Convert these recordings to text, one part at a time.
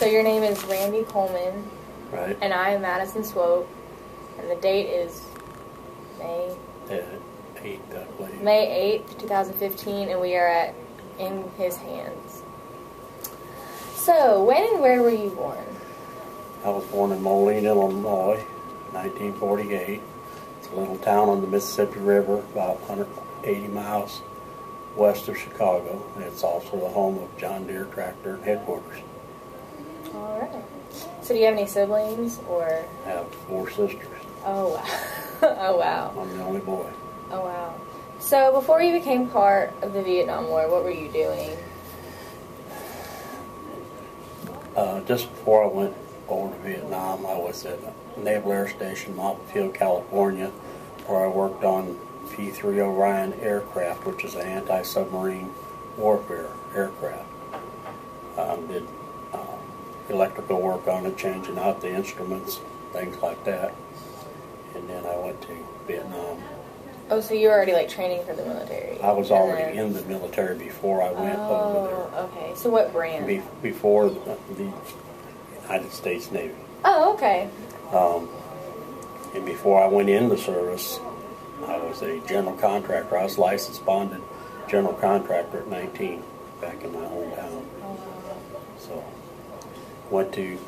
So your name is Randy Coleman. Right. And I am Madison Swope. And the date is May 8th, I believe. May 8th, 2015, and we are in his hands. So, when and where were you born? I was born in Moline, Illinois, 1948. It's a little town on the Mississippi River, about 180 miles west of Chicago. And it's also the home of John Deere Tractor headquarters. All right. So do you have any siblings, or? I have 4 sisters. Oh, wow. Oh, wow. I'm the only boy. Oh, wow. So before you became part of the Vietnam War, what were you doing? Just before I went over to Vietnam, I was at Naval Air Station, Mountain Field, California, where I worked on P-3 Orion aircraft, which is an anti-submarine warfare aircraft. Did electrical work on it, changing out the instruments, things like that. And then I went to Vietnam. Oh, so you were already like training for the military? I was already in the military before I went over there. Oh, okay. So what brand? Before the United States Navy. Oh, okay. And before I went in the service, I was a general contractor. I was licensed bonded general contractor at 19 back in my hometown. So went to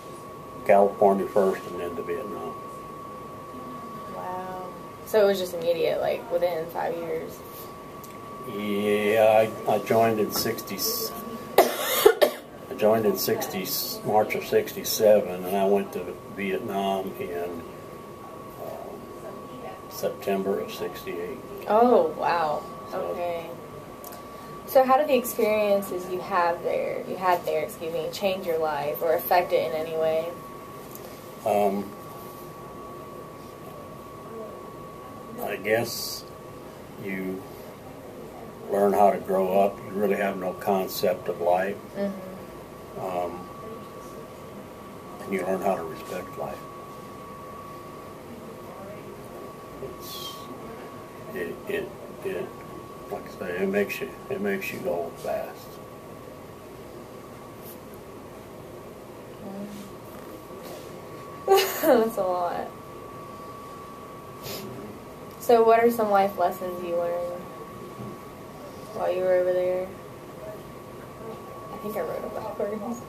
California first and then to Vietnam. Wow. So it was just immediate, like within 5 years? Yeah, I joined in March of 67, and I went to Vietnam in September of 68. Oh, wow. Okay. So how did the experiences you had there, change your life or affect it in any way? I guess you learn how to grow up. You really have no concept of life. Mm-hmm. And you learn how to respect life. It like I say, it makes you old fast. That's a lot. So what are some life lessons you learned while you were over there? I think I wrote them backwards.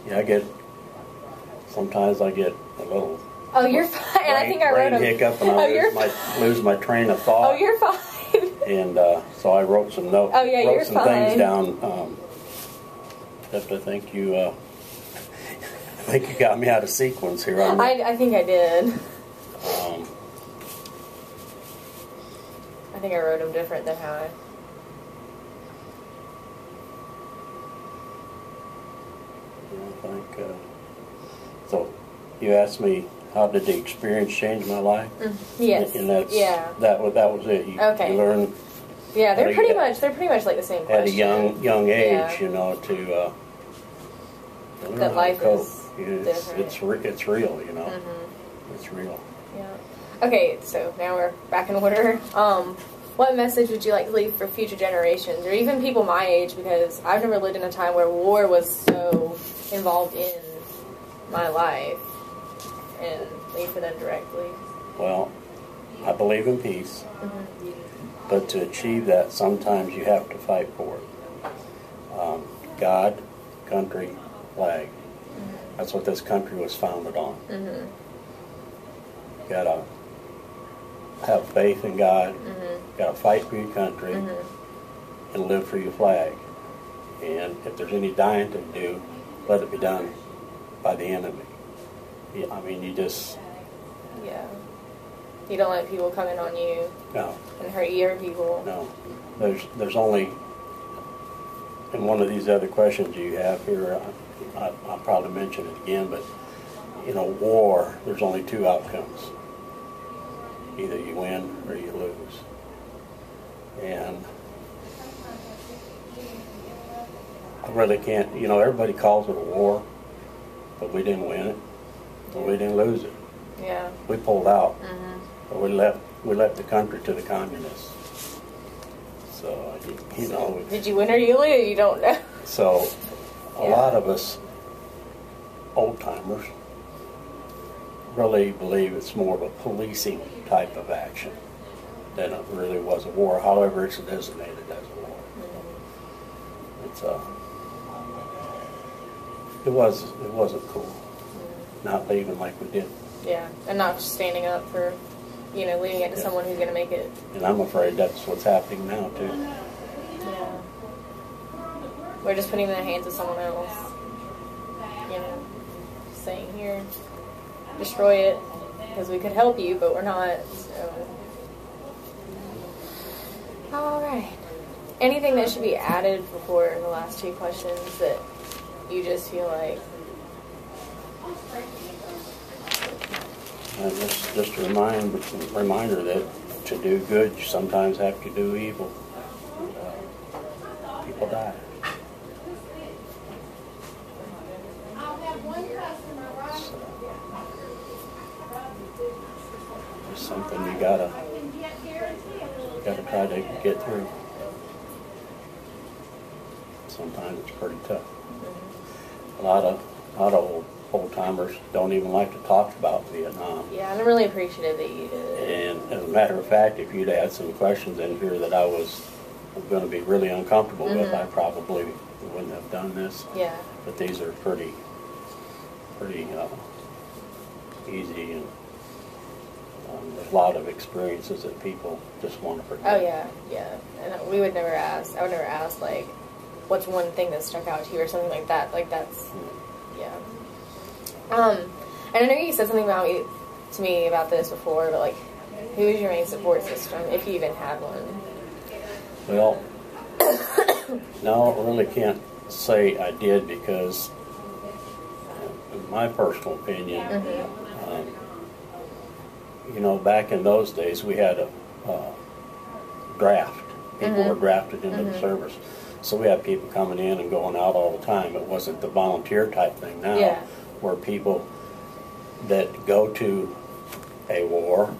Yeah, sometimes I get a little. Oh, you're fine. And I think I wrote them. Hiccup, and I lose my train of thought. Oh, you're fine. And so I wrote some notes. Oh, yeah, you're fine. Things down. Except I think you got me out of sequence here. I think I did. I think I wrote them different than how I. I think. So, you asked me how did the experience change my life? Yes. And that's, yeah. That was it. You learn. Yeah, they're pretty much like the same question. At a young age, yeah. to that life is different. It's real, Mm-hmm. It's real. Yeah. Okay, so now we're back in order. What message would you like to leave for future generations, or even people my age? Because I've never lived in a time where war was so involved in my life, and leave for them directly. Well, I believe in peace, mm-hmm. but to achieve that, sometimes you have to fight for it. God, country, flag. Mm-hmm. That's what this country was founded on. Mm-hmm. You gotta have faith in God. Mm-hmm. You gotta fight for your country, mm-hmm. and live for your flag. And if there's any dying to do, let it be done by the enemy. I mean, you just... Yeah. You don't let people come in on you. No. And hurt your people. No. There's only... In one of these other questions you have here, I'll probably mention it again, but, war, there's only 2 outcomes. Either you win or you lose. And I really can't, everybody calls it a war, but we didn't win it, and we didn't lose it. Yeah. We pulled out, mm-hmm. but we left the country to the communists. So, you know. Did you win or you lose? You don't know. So, a lot of us old-timers really believe it's more of a policing type of action than it really was a war. However, it's designated as a war. It's it wasn't cool. Not leaving like we did. Yeah, and not just standing up for, leaving it to someone who's going to make it. And I'm afraid that's what's happening now too. Yeah. We're just putting it in the hands of someone else. Saying, here, destroy it, because we could help you, but we're not, so. Alright. Anything that should be added before the last two questions that you just feel like? Just a reminder that to do good, you sometimes have to do evil. People die. It's something you gotta try to get through. Sometimes it's pretty tough. A lot of old timers don't even like to talk about Vietnam. Yeah, I'm really appreciative that you did. And as a matter of fact, if you'd had some questions in here that I was going to be really uncomfortable with, I probably wouldn't have done this. Yeah. But these are pretty easy, and there's a lot of experiences that people just want to forget. Oh yeah, yeah. And we would never ask. I would never ask like, what's one thing that stuck out to you or something like that. Like that's, yeah. And I know you said something to me about this before, but like, who is your main support system, if you even had one? Well, no, I really can't say I did, because in my personal opinion, back in those days we had a draft. People were drafted into the service. So we had people coming in and going out all the time. It wasn't the volunteer type thing now, where people that go to a war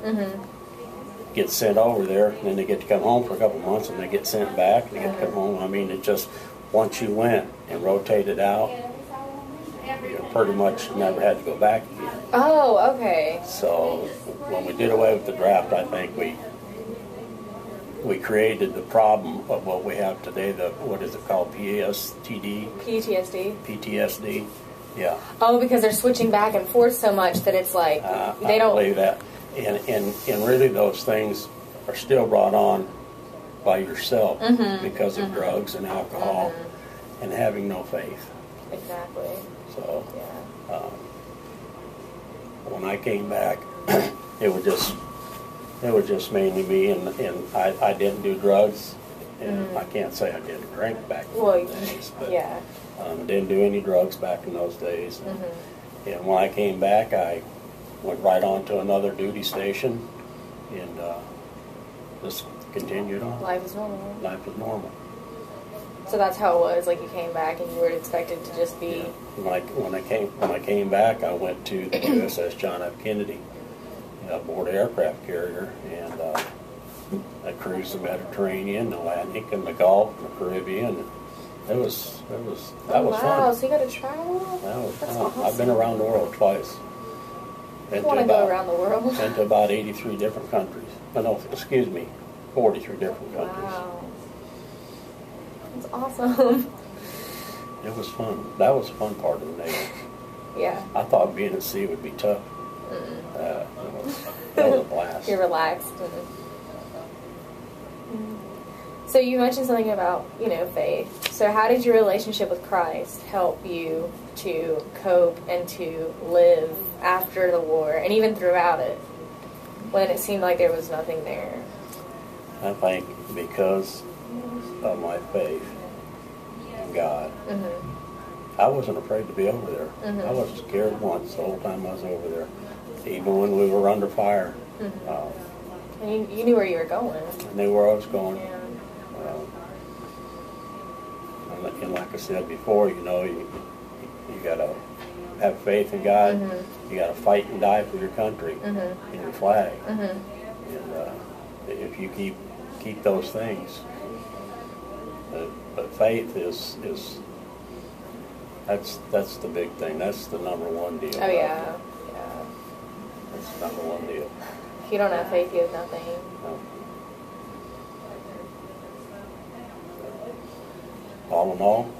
get sent over there, and then they get to come home for a couple months, and they get sent back, and they get to come home. I mean, it just, once you went and rotated out, you pretty much never had to go back again. Oh, okay. So when we did away with the draft, I think we created the problem of what we have today, what is it called, PTSD? PTSD, yeah. Oh, because they're switching back and forth so much that it's like, they don't... I believe that. And really those things are still brought on by yourself because of drugs and alcohol and having no faith. Exactly. So when I came back, it was just mainly me, and I didn't do drugs, and I can't say I didn't drink back in those days, but didn't do any drugs back in those days. And when I came back, I went right on to another duty station, and just continued on. Life is normal. Life was normal. So that's how it was. Like you came back and you were expected to just be. Yeah. Like when I came back, I went to the USS John F. Kennedy, aboard an aircraft carrier, and I cruised the Mediterranean, the Atlantic, and the Gulf, and the Caribbean. That was fun. Wow, so you got to travel? That was That's fun. awesome. I've been around the world twice. I want to go around the world. Been to about 83 different countries. No, excuse me, 43 different countries. Wow. That's awesome. It was fun. That was a fun part of the Navy. Yeah. I thought being at sea would be tough. That was a blast. You're relaxed. So you mentioned something about, faith. So how did your relationship with Christ help you to cope and to live after the war and even throughout it when it seemed like there was nothing there? I think because of my faith in God, I wasn't afraid to be over there. I wasn't scared once the whole time I was over there, even when we were under fire. And you knew where you were going. I knew where I was going. Yeah. And like I said before, you got to have faith in God. You got to fight and die for your country and your flag. And if you keep those things, But faith is that's the big thing. That's the number one deal. Oh yeah, yeah. That's the number one deal. If you don't have faith, you have nothing. No. All in all,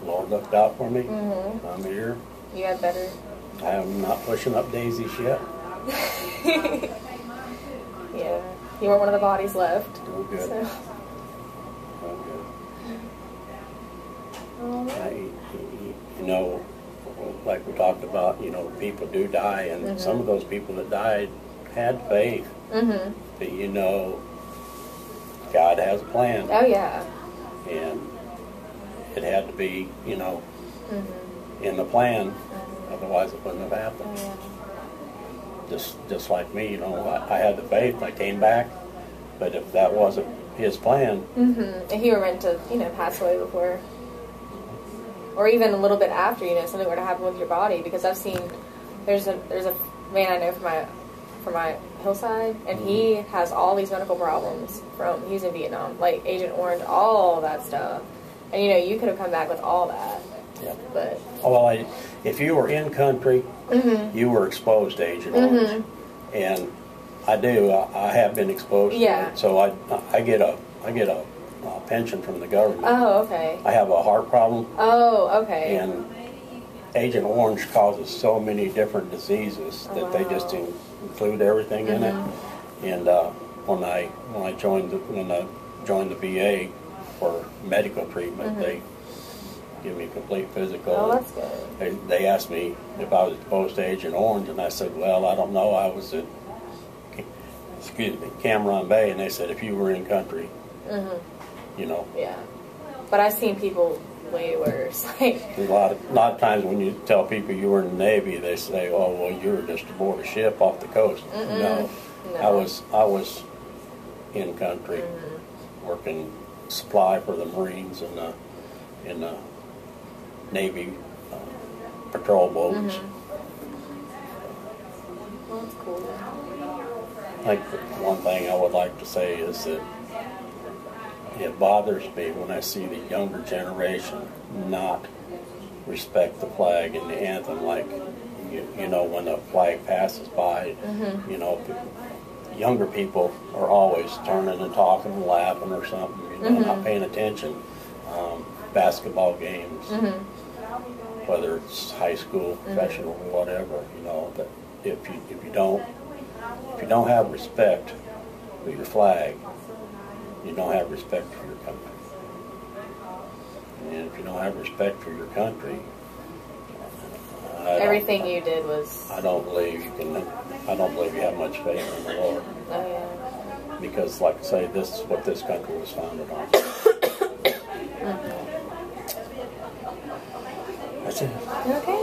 the Lord looked out for me. Mm-hmm. I'm here. You had better. I am not pushing up daisies yet. Yeah, you weren't one of the bodies left. Doing good. So. Doing good. You know, like we talked about, you know, people do die, and some of those people that died had faith. Mm-hmm. But you know, God has a plan, Oh yeah. and it had to be, you know, in the plan. Otherwise, it wouldn't have happened. Oh, yeah. Just like me, you know, I had the faith. I came back, but if that wasn't His plan, Mm-hmm. And you were meant to, you know, pass away before, or even a little bit after, you know, something were to happen with your body. Because I've seen, there's a man I know from my hillside, and he has all these medical problems from, he's in Vietnam, like Agent Orange, all that stuff. And you know, you could have come back with all that. yeah. But Well, if you were in country, you were exposed to Agent Orange, and I do. I have been exposed. Yeah. To it. So I get a pension from the government. oh, okay. I have a heart problem, Oh, okay. and Agent Orange causes so many different diseases that they just include everything in it. And when I joined the VA for medical treatment, they give me a complete physical. Oh, that's good. They asked me if I was exposed to Agent Orange, and I said, well, I don't know. I was at Cameron Bay, and they said if you were in country, you know. Yeah. But I've seen people way worse. Like, A lot of times when you tell people you were in the Navy, they say, "Oh, well, you were just aboard a ship off the coast." No, I was in country, working supply for the Marines in the Navy patrol boats. well, that's cool. I think one thing I would like to say is that it bothers me when I see the younger generation not respect the flag and the anthem. Like, you know, when the flag passes by, you know, younger people are always turning and talking and laughing or something, you know, not paying attention. Basketball games, whether it's high school, professional, or whatever, you know. But if you don't have respect for your flag, you don't have respect for your country. And if you don't have respect for your country, Everything you did was. I don't believe you have much faith in the Lord. Oh yeah. Because, like I say, this is what this country was founded on. That's it. Okay.